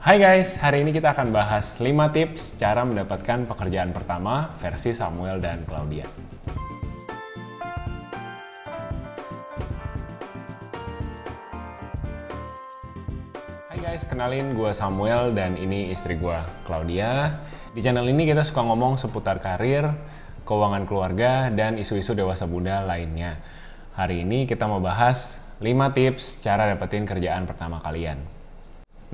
Hai guys, hari ini kita akan bahas 5 tips cara mendapatkan pekerjaan pertama versi Samuel dan Claudia. Hai guys, kenalin gue Samuel dan ini istri gue, Claudia. Di channel ini kita suka ngomong seputar karir, keuangan keluarga, dan isu-isu dewasa muda lainnya. Hari ini kita mau bahas 5 tips cara dapetin kerjaan pertama kalian.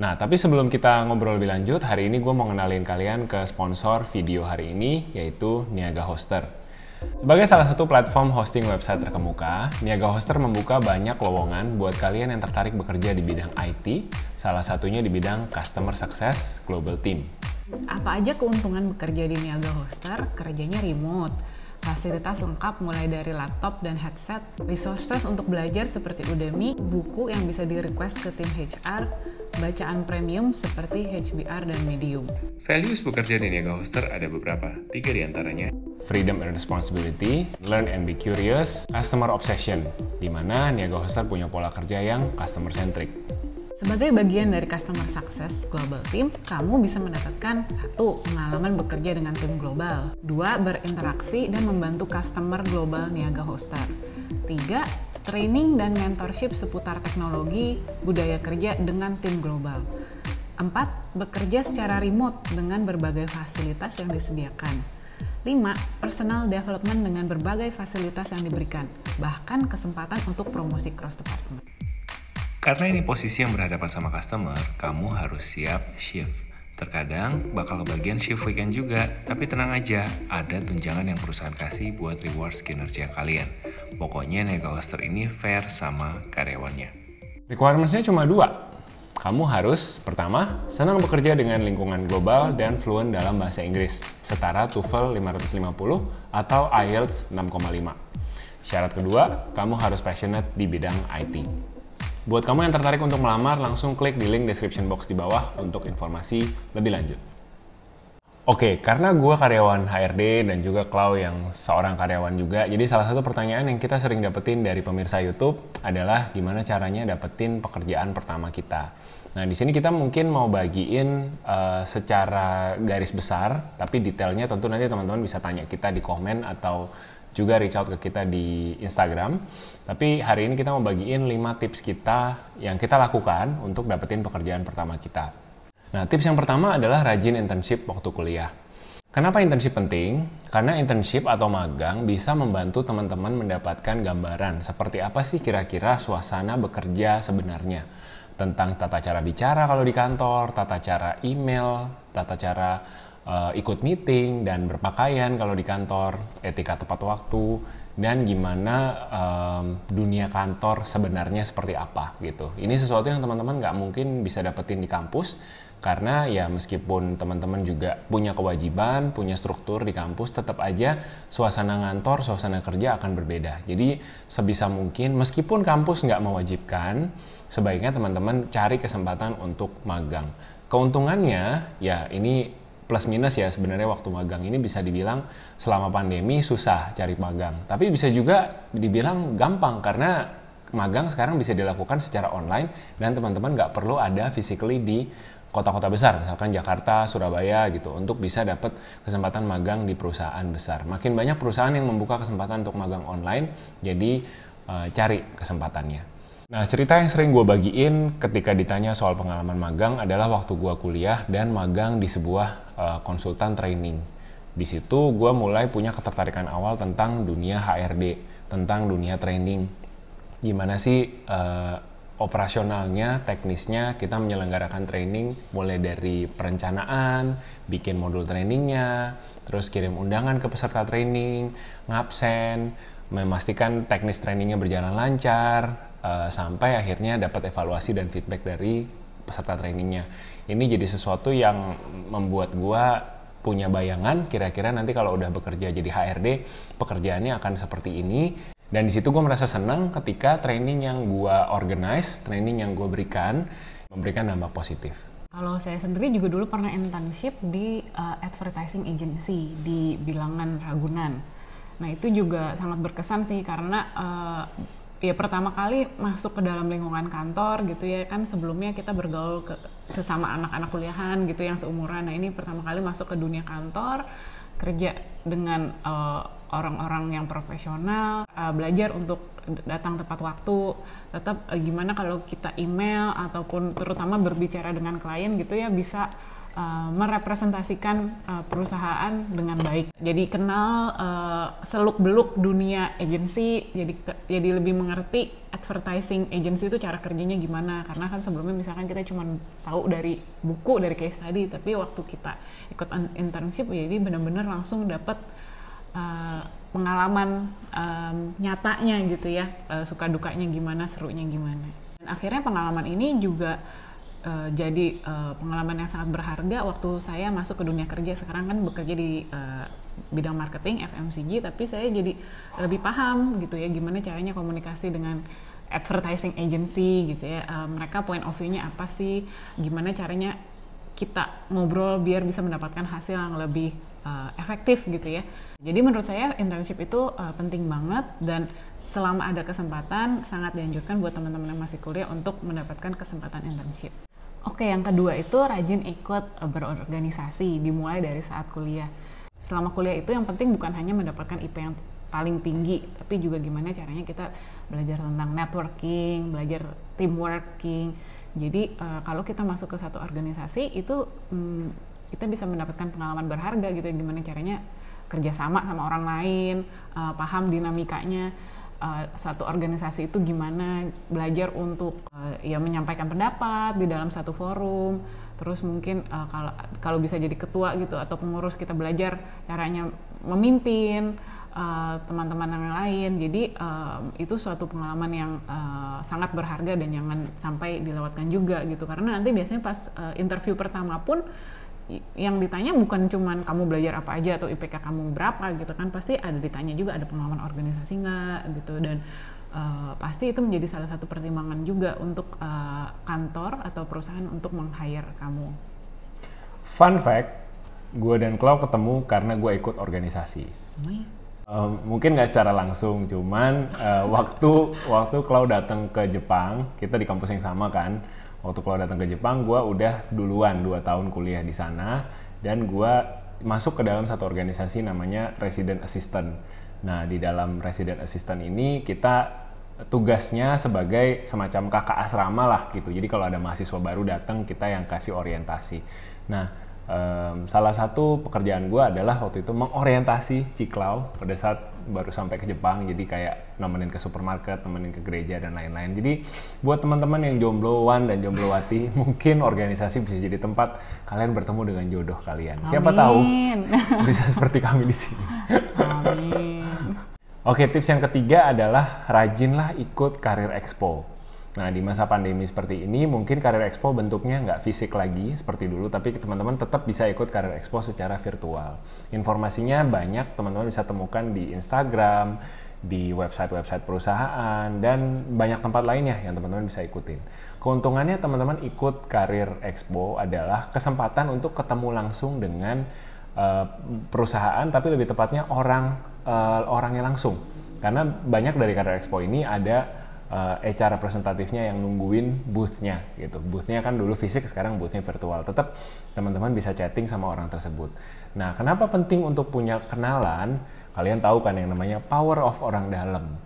Nah, tapi sebelum kita ngobrol lebih lanjut, hari ini gue mau ngenalin kalian ke sponsor video hari ini, yaitu Niaga Hoster. Sebagai salah satu platform hosting website terkemuka, Niaga Hoster membuka banyak lowongan buat kalian yang tertarik bekerja di bidang IT, salah satunya di bidang Customer Success Global Team. Apa aja keuntungan bekerja di Niaga Hoster? Kerjanya remote, fasilitas lengkap mulai dari laptop dan headset, resources untuk belajar seperti Udemy, buku yang bisa di-request ke tim HR, bacaan premium seperti HBR dan Medium. Values bekerja di Niaga Hoster ada beberapa, 3 diantaranya. Freedom and responsibility, learn and be curious, customer obsession, di mana Niaga Hoster punya pola kerja yang customer centric. Sebagai bagian dari Customer Success Global Team, kamu bisa mendapatkan 1. Pengalaman bekerja dengan tim global, 2. Berinteraksi dan membantu customer global Niaga Hoster, 3. Training dan mentorship seputar teknologi, budaya kerja dengan tim global, 4. Bekerja secara remote dengan berbagai fasilitas yang disediakan, 5. Personal development dengan berbagai fasilitas yang diberikan, bahkan kesempatan untuk promosi cross department. Karena ini posisi yang berhadapan sama customer, kamu harus siap shift. Terkadang bakal kebagian shift weekend juga, tapi tenang aja, ada tunjangan yang perusahaan kasih buat rewards kinerja kalian. Pokoknya Niaga Hoster ini fair sama karyawannya. Requirements-nya cuma 2. Kamu harus, pertama, senang bekerja dengan lingkungan global dan fluent dalam bahasa Inggris, setara TOEFL 550 atau IELTS 6,5. Syarat kedua, kamu harus passionate di bidang IT. Buat kamu yang tertarik untuk melamar, langsung klik di link description box di bawah untuk informasi lebih lanjut. Oke, karena gue karyawan HRD dan juga Clau yang seorang karyawan juga, jadi salah satu pertanyaan yang kita sering dapetin dari pemirsa YouTube adalah gimana caranya dapetin pekerjaan pertama kita. Nah, di sini kita mungkin mau bagiin secara garis besar, tapi detailnya tentu nanti teman-teman bisa tanya kita di komen atau juga reach out ke kita di Instagram. Tapi hari ini kita mau bagiin 5 tips kita yang kita lakukan untuk dapetin pekerjaan pertama kita. Nah, tips yang pertama adalah rajin internship waktu kuliah. Kenapa internship penting? Karena internship atau magang bisa membantu teman-teman mendapatkan gambaran seperti apa sih kira-kira suasana bekerja sebenarnya. Tentang tata cara bicara kalau di kantor, tata cara email, tata cara ikut meeting dan berpakaian kalau di kantor, etika tepat waktu, dan gimana dunia kantor sebenarnya seperti apa gitu. Ini sesuatu yang teman-teman nggak mungkin bisa dapetin di kampus, karena ya meskipun teman-teman juga punya kewajiban, punya struktur di kampus, tetap aja suasana ngantor, suasana kerja akan berbeda. Jadi sebisa mungkin meskipun kampus nggak mewajibkan, sebaiknya teman-teman cari kesempatan untuk magang. Keuntungannya ya ini plus minus ya, sebenarnya waktu magang ini bisa dibilang selama pandemi susah cari magang. Tapi bisa juga dibilang gampang karena magang sekarang bisa dilakukan secara online dan teman-teman nggak perlu ada physically di kota-kota besar, misalkan Jakarta, Surabaya gitu, untuk bisa dapat kesempatan magang di perusahaan besar. Makin banyak perusahaan yang membuka kesempatan untuk magang online, jadi cari kesempatannya. Nah, cerita yang sering gue bagiin ketika ditanya soal pengalaman magang adalah waktu gue kuliah dan magang di sebuah konsultan training. Di situ gue mulai punya ketertarikan awal tentang dunia HRD, tentang dunia training. Gimana sih operasionalnya, teknisnya kita menyelenggarakan training, mulai dari perencanaan, bikin modul trainingnya, terus kirim undangan ke peserta training, ngabsen, memastikan teknis trainingnya berjalan lancar, sampai akhirnya dapat evaluasi dan feedback dari peserta trainingnya. Ini jadi sesuatu yang membuat gue punya bayangan kira-kira nanti kalau udah bekerja jadi HRD, pekerjaannya akan seperti ini. Dan di situ gue merasa senang ketika training yang gue organize, training yang gue berikan, memberikan dampak positif. Kalau saya sendiri juga dulu pernah internship di advertising agency di Bilangan Ragunan. Nah, itu juga sangat berkesan sih karena ya pertama kali masuk ke dalam lingkungan kantor gitu ya kan, sebelumnya kita bergaul sesama anak-anak kuliahan gitu yang seumuran. Nah, ini pertama kali masuk ke dunia kantor, kerja dengan orang-orang yang profesional, belajar untuk datang tepat waktu. Tetap gimana kalau kita email ataupun terutama berbicara dengan klien gitu ya, bisa merepresentasikan perusahaan dengan baik. Jadi kenal seluk-beluk dunia agensi, jadi lebih mengerti advertising agency itu cara kerjanya gimana. Karena kan sebelumnya misalkan kita cuma tahu dari buku, dari case study, tapi waktu kita ikut internship jadi benar-benar langsung dapat pengalaman nyatanya gitu ya, suka dukanya gimana, serunya gimana. Dan akhirnya pengalaman ini juga jadi pengalaman yang sangat berharga waktu saya masuk ke dunia kerja. Sekarang kan bekerja di bidang marketing FMCG, tapi saya jadi lebih paham gitu ya gimana caranya komunikasi dengan advertising agency gitu ya. Mereka point of view-nya apa sih, gimana caranya kita ngobrol biar bisa mendapatkan hasil yang lebih efektif gitu ya. Jadi menurut saya internship itu penting banget, dan selama ada kesempatan sangat dianjurkan buat teman-teman yang masih kuliah untuk mendapatkan kesempatan internship. Oke, yang kedua itu rajin ikut berorganisasi, dimulai dari saat kuliah. Selama kuliah itu yang penting bukan hanya mendapatkan IP yang paling tinggi, tapi juga gimana caranya kita belajar tentang networking, belajar teamworking. Jadi kalau kita masuk ke satu organisasi itu kita bisa mendapatkan pengalaman berharga gitu ya, gimana caranya kerjasama sama orang lain, paham dinamikanya. Suatu organisasi itu gimana, belajar untuk ya menyampaikan pendapat di dalam satu forum, terus mungkin kalau bisa jadi ketua gitu atau pengurus, kita belajar caranya memimpin teman-teman yang lain. Jadi itu suatu pengalaman yang sangat berharga dan jangan sampai dilewatkan juga gitu, karena nanti biasanya pas interview pertama pun yang ditanya bukan cuman kamu belajar apa aja atau IPK kamu berapa gitu kan, pasti ada ditanya juga ada pengalaman organisasi nggak gitu. Dan pasti itu menjadi salah satu pertimbangan juga untuk kantor atau perusahaan untuk meng-hire kamu. Fun fact, gue dan Klau ketemu karena gue ikut organisasi. Mungkin nggak secara langsung, cuman waktu Klau datang ke Jepang, kita di kampus yang sama kan. Waktu Klau datang ke Jepang, gue udah duluan 2 tahun kuliah di sana, dan gue masuk ke dalam satu organisasi namanya Resident Assistant. Nah, di dalam Resident Assistant ini kita tugasnya sebagai semacam kakak asrama lah gitu. Jadi kalau ada mahasiswa baru datang, kita yang kasih orientasi. Nah, salah satu pekerjaan gue adalah waktu itu mengorientasi Ciklau pada saat baru sampai ke Jepang. Jadi kayak nemenin ke supermarket, nemenin ke gereja dan lain-lain. Jadi buat teman-teman yang jombloan dan jomblowati, mungkin organisasi bisa jadi tempat kalian bertemu dengan jodoh kalian. Amin. Siapa tahu bisa seperti kami di sini. Amin. Oke, tips yang ketiga adalah rajinlah ikut Career Expo. Nah, di masa pandemi seperti ini, mungkin Career Expo bentuknya nggak fisik lagi seperti dulu, tapi teman-teman tetap bisa ikut Career Expo secara virtual. Informasinya banyak, teman-teman bisa temukan di Instagram, di website-website perusahaan, dan banyak tempat lainnya yang teman-teman bisa ikutin. Keuntungannya teman-teman ikut Career Expo adalah kesempatan untuk ketemu langsung dengan perusahaan, tapi lebih tepatnya orangnya langsung. Karena banyak dari Career Expo ini ada HR representatifnya yang nungguin booth-nya gitu. Booth-nya kan dulu fisik, sekarang booth-nya virtual. Tetap teman-teman bisa chatting sama orang tersebut. Nah, kenapa penting untuk punya kenalan? Kalian tahu kan yang namanya power of orang dalam.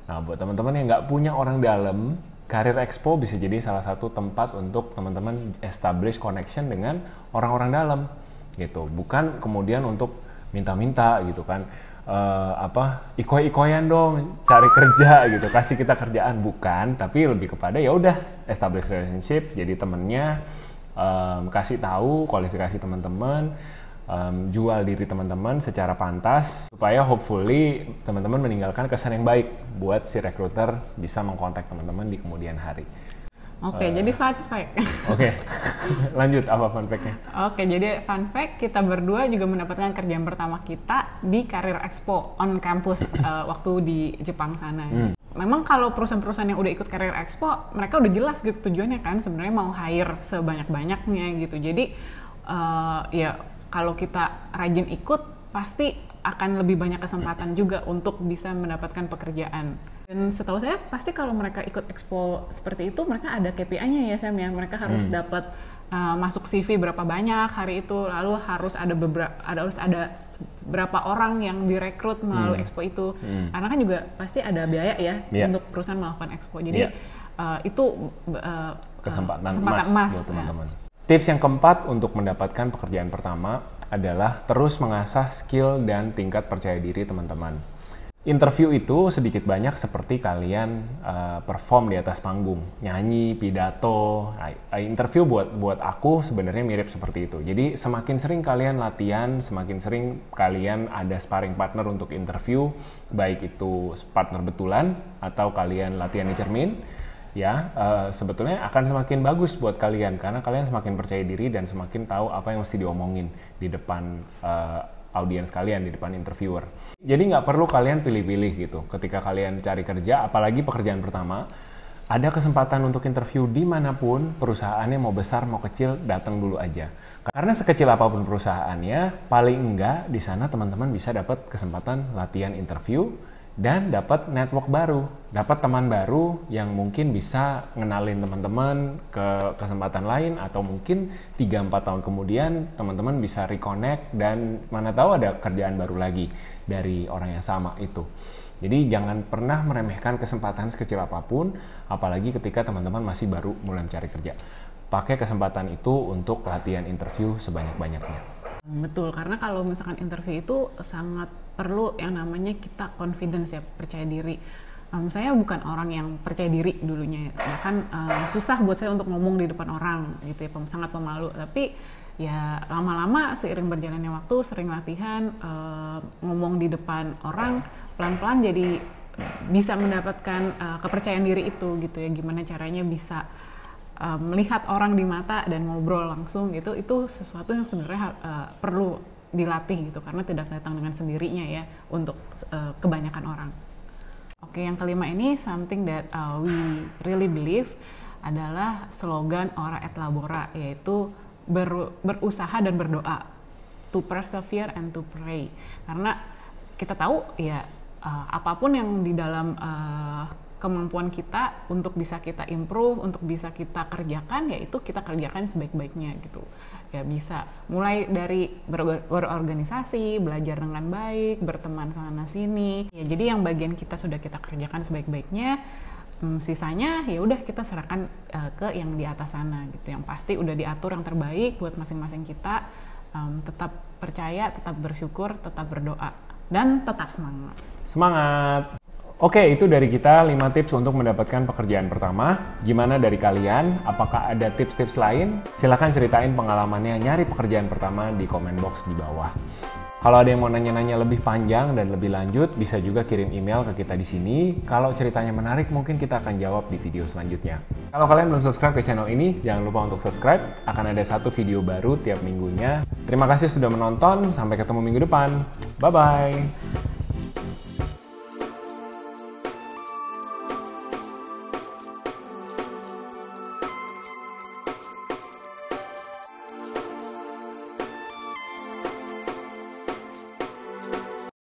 Nah, buat teman-teman yang nggak punya orang dalam, Career Expo bisa jadi salah satu tempat untuk teman-teman establish connection dengan orang-orang dalam gitu. Bukan kemudian untuk minta-minta gitu kan. Ikoy-ikoyan dong, cari kerja gitu, kasih kita kerjaan, bukan, tapi lebih kepada ya udah establish relationship, jadi temennya, kasih tahu kualifikasi teman-teman, jual diri teman-teman secara pantas, supaya hopefully teman-teman meninggalkan kesan yang baik buat si recruiter bisa mengkontak teman-teman di kemudian hari. Oke, jadi fun fact. Oke, lanjut apa fun fact-nya? Oke, jadi fun fact, kita berdua juga mendapatkan kerjaan pertama kita di Career Expo on campus waktu di Jepang sana. Memang kalau perusahaan-perusahaan yang udah ikut Career Expo, mereka udah jelas gitu tujuannya kan, sebenarnya mau hire sebanyak-banyaknya gitu. Jadi ya kalau kita rajin ikut, pasti akan lebih banyak kesempatan juga untuk bisa mendapatkan pekerjaan. Dan setahu saya pasti kalau mereka ikut expo seperti itu, mereka ada KPI-nya ya Sam ya, mereka harus dapat masuk CV berapa banyak hari itu, lalu harus ada berapa orang yang direkrut melalui expo itu. Karena kan juga pasti ada biaya ya untuk perusahaan melakukan expo. Jadi itu kesempatan emas buat teman-teman. Tips yang keempat untuk mendapatkan pekerjaan pertama adalah terus mengasah skill dan tingkat percaya diri teman-teman. Interview itu sedikit banyak seperti kalian perform di atas panggung, nyanyi, pidato. Interview buat aku sebenarnya mirip seperti itu. Jadi semakin sering kalian latihan, semakin sering kalian ada sparring partner untuk interview, baik itu partner betulan atau kalian latihan di cermin, ya sebetulnya akan semakin bagus buat kalian karena kalian semakin percaya diri dan semakin tahu apa yang mesti diomongin di depan audiens kalian, di depan interviewer. Jadi nggak perlu kalian pilih-pilih gitu. Ketika kalian cari kerja, apalagi pekerjaan pertama, ada kesempatan untuk interview dimanapun, perusahaannya mau besar mau kecil, datang dulu aja. Karena sekecil apapun perusahaannya, paling enggak di sana teman-teman bisa dapat kesempatan latihan interview dan dapat network baru, dapat teman baru yang mungkin bisa ngenalin teman-teman ke kesempatan lain, atau mungkin 3-4 tahun kemudian teman-teman bisa reconnect dan mana tahu ada kerjaan baru lagi dari orang yang sama itu. Jadi jangan pernah meremehkan kesempatan sekecil apapun, apalagi ketika teman-teman masih baru mulai mencari kerja. Pakai kesempatan itu untuk latihan interview sebanyak-banyaknya. Betul, karena kalau misalkan interview itu sangat perlu yang namanya kita confidence ya, percaya diri. Saya bukan orang yang percaya diri dulunya, bahkan susah buat saya untuk ngomong di depan orang gitu ya, sangat pemalu. Tapi ya lama-lama seiring berjalannya waktu, sering latihan, ngomong di depan orang, pelan-pelan jadi bisa mendapatkan kepercayaan diri itu gitu ya. Gimana caranya bisa melihat orang di mata dan ngobrol langsung gitu, itu sesuatu yang sebenarnya perlu dilatih gitu, karena tidak datang dengan sendirinya ya untuk kebanyakan orang. Oke, yang kelima ini something that we really believe adalah slogan Ora et Labora, yaitu berusaha dan berdoa, to persevere and to pray. Karena kita tahu ya apapun yang di dalam kemampuan kita untuk bisa kita improve, untuk bisa kita kerjakan, yaitu kita kerjakan sebaik-baiknya gitu. Ya bisa mulai dari berorganisasi, belajar dengan baik, berteman sana sini. Ya jadi yang bagian kita sudah kita kerjakan sebaik-baiknya, sisanya ya udah kita serahkan ke yang di atas sana gitu. Yang pasti udah diatur yang terbaik buat masing-masing kita. Tetap percaya, tetap bersyukur, tetap berdoa, dan tetap semangat. Semangat! Oke, itu dari kita 5 tips untuk mendapatkan pekerjaan pertama. Gimana dari kalian? Apakah ada tips-tips lain? Silahkan ceritain pengalamannya nyari pekerjaan pertama di komen box di bawah. Kalau ada yang mau nanya-nanya lebih panjang dan lebih lanjut, bisa juga kirim email ke kita di sini. Kalau ceritanya menarik, mungkin kita akan jawab di video selanjutnya. Kalau kalian belum subscribe ke channel ini, jangan lupa untuk subscribe. Akan ada 1 video baru tiap minggunya. Terima kasih sudah menonton. Sampai ketemu minggu depan. Bye-bye!